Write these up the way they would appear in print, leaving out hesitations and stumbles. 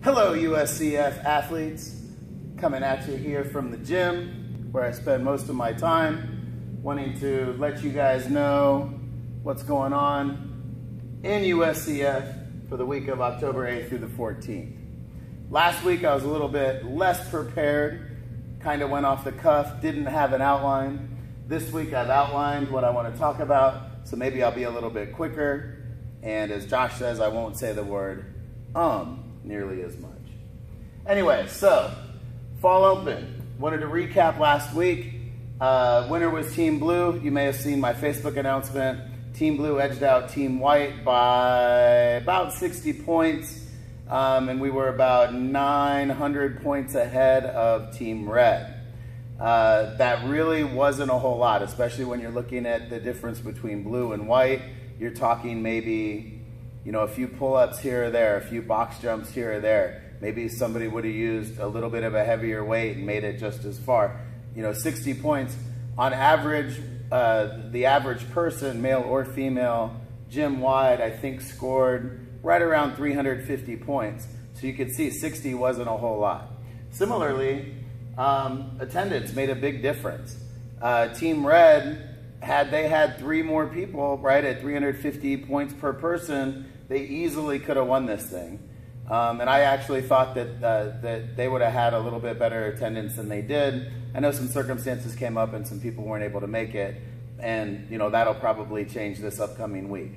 Hello USCF athletes, coming at you here from the gym where I spend most of my time, wanting to let you guys know what's going on in USCF for the week of October 8th through the 14th. Last week I was a little bit less prepared, kind of went off the cuff, didn't have an outline. This week I've outlined what I want to talk about, so maybe I'll be a little bit quicker, and as Josh says, I won't say the word nearly as much. Anyway, so fall open. Wanted to recap last week. Winner was Team Blue. You may have seen my Facebook announcement. Team Blue edged out Team White by about 60 points, and we were about 900 points ahead of Team Red. That really wasn't a whole lot, especially when you're looking at the difference between blue and white. You're talking maybe, a few pull-ups here or there, a few box jumps here or there. Maybe somebody would have used a little bit of a heavier weight and made it just as far. 60 points. On average, the average person, male or female, gym-wide, I think scored right around 350 points. So you could see 60 wasn't a whole lot. Similarly, attendance made a big difference. Team Red, had they had 3 more people, right, at 350 points per person, they easily could have won this thing. And I actually thought that they would have had a little bit better attendance than they did. I know some circumstances came up and some people weren't able to make it, and that'll probably change this upcoming week.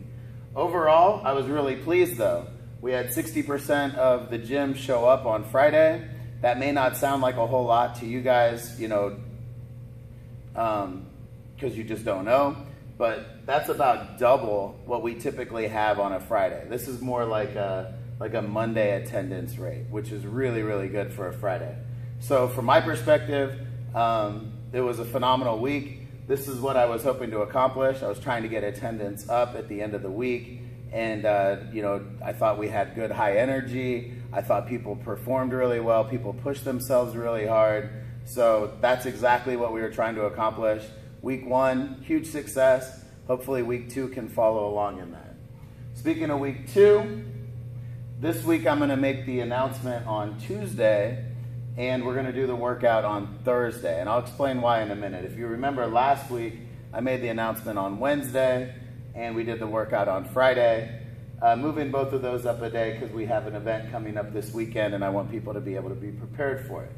Overall, I was really pleased though. We had 60% of the gym show up on Friday. That may not sound like a whole lot to you guys, because you just don't know, but that's about double what we typically have on a Friday. This is more like a Monday attendance rate, which is really, really good for a Friday. So from my perspective, it was a phenomenal week. This is what I was hoping to accomplish. I was trying to get attendance up at the end of the week, and I thought we had good high energy. I thought people performed really well. People pushed themselves really hard. So that's exactly what we were trying to accomplish. Week 1, huge success. Hopefully week 2 can follow along in that. Speaking of week 2, this week I'm going to make the announcement on Tuesday, and we're going to do the workout on Thursday. And I'll explain why in a minute. If you remember last week, I made the announcement on Wednesday, and we did the workout on Friday. Moving both of those up a day because we have an event coming up this weekend, and I want people to be able to be prepared for it.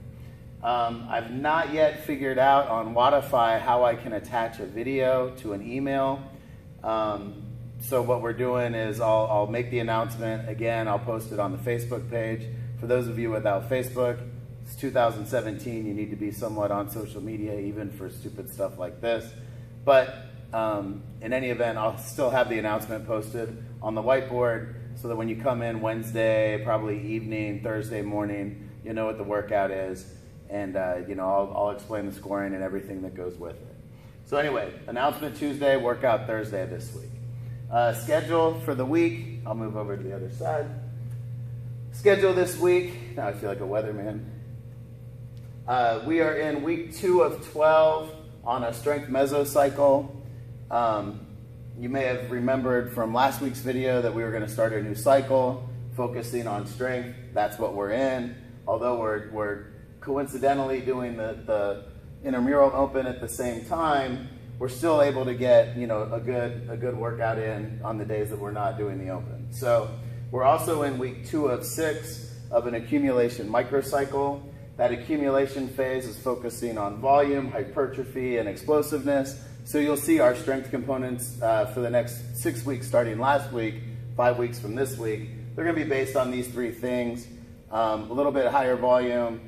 I've not yet figured out on Wodify how I can attach a video to an email. So what we're doing is I'll make the announcement. Again, I'll post it on the Facebook page. For those of you without Facebook, it's 2017. You need to be somewhat on social media, even for stupid stuff like this. But in any event, I'll still have the announcement posted on the whiteboard so that when you come in Wednesday, probably evening, Thursday morning, you know what the workout is. And I'll explain the scoring and everything that goes with it. So anyway, announcement Tuesday, workout Thursday this week. Schedule for the week, I'll move over to the other side. Schedule this week, now I feel like a weatherman. We are in week 2 of 12 on a strength mesocycle. You may have remembered from last week's video that we were going to start a new cycle, focusing on strength. That's what we're in. Although we're coincidentally doing the intramural open at the same time, we're still able to get a good workout in on the days that we're not doing the open. So we're also in week 2 of 6 of an accumulation microcycle. That accumulation phase is focusing on volume, hypertrophy, and explosiveness. So you'll see our strength components for the next 6 weeks starting last week, 5 weeks from this week. They're going to be based on these 3 things: a little bit higher volume,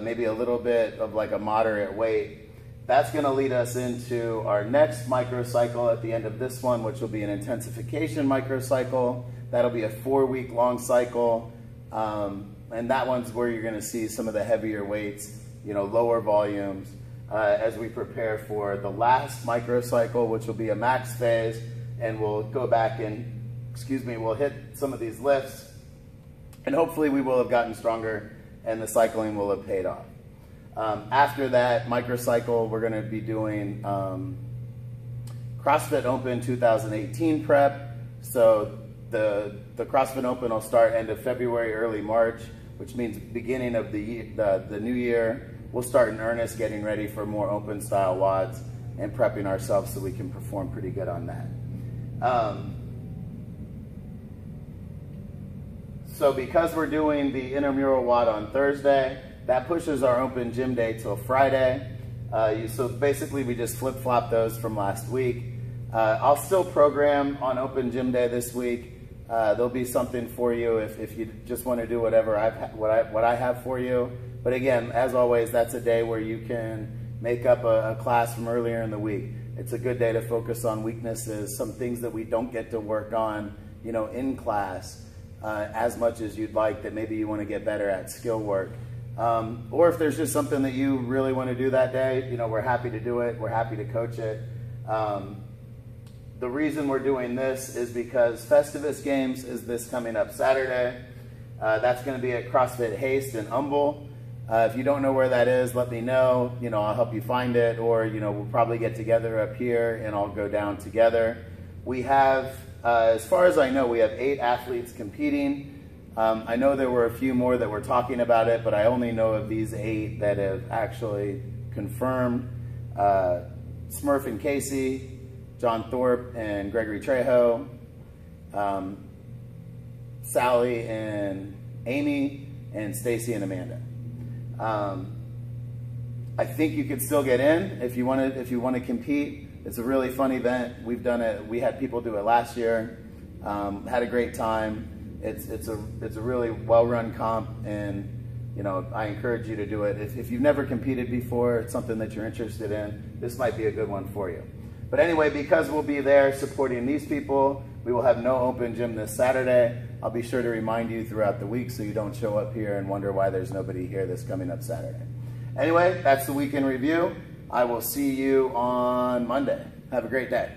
maybe a little bit of like a moderate weight. That's going to lead us into our next microcycle at the end of this one, which will be an intensification microcycle. That'll be a 4-week long cycle. And that one's where you're going to see some of the heavier weights, lower volumes, as we prepare for the last microcycle, which will be a max phase. And we'll go back and, we'll hit some of these lifts. And hopefully we will have gotten stronger and the cycling will have paid off. After that microcycle, we're going to be doing CrossFit Open 2018 prep. So the CrossFit Open will start end of February, early March, which means beginning of the new year. We'll start in earnest getting ready for more open style WODs and prepping ourselves so we can perform pretty good on that. So because we're doing the intramural WOD on Thursday, that pushes our open gym day till Friday. So basically we just flip-flop those from last week. I'll still program on open gym day this week. There'll be something for you if you just want to do whatever what I have for you. But again, as always, that's a day where you can make up a class from earlier in the week. It's a good day to focus on weaknesses, some things that we don't get to work on, you know, in class as much as you'd like, that maybe you want to get better at skill work. Or if there's just something that you really want to do that day, you know, we're happy to do it. We're happy to coach it. The reason we're doing this is because Festivus Games is this coming up Saturday. That's going to be at CrossFit Haste in Humble. If you don't know where that is, let me know. You know, I'll help you find it, or, you know, we'll probably get together up here and I'll go down together. We have, as far as I know, we have 8 athletes competing. I know there were a few more that were talking about it, but I only know of these 8 that have actually confirmed. Smurf and Casey, John Thorpe and Gregory Trejo, Sally and Amy, and Stacy and Amanda. I think you could still get in if you want to compete. It's a really fun event. We've done it. We had people do it last year. Had a great time. It's a really well-run comp, and you know, I encourage you to do it. If you've never competed before, it's something that you're interested in, this might be a good one for you. But anyway, because we'll be there supporting these people, we will have no open gym this Saturday. I'll be sure to remind you throughout the week so you don't show up here and wonder why there's nobody here this coming up Saturday. Anyway, that's the weekend review. I will see you on Monday. Have a great day.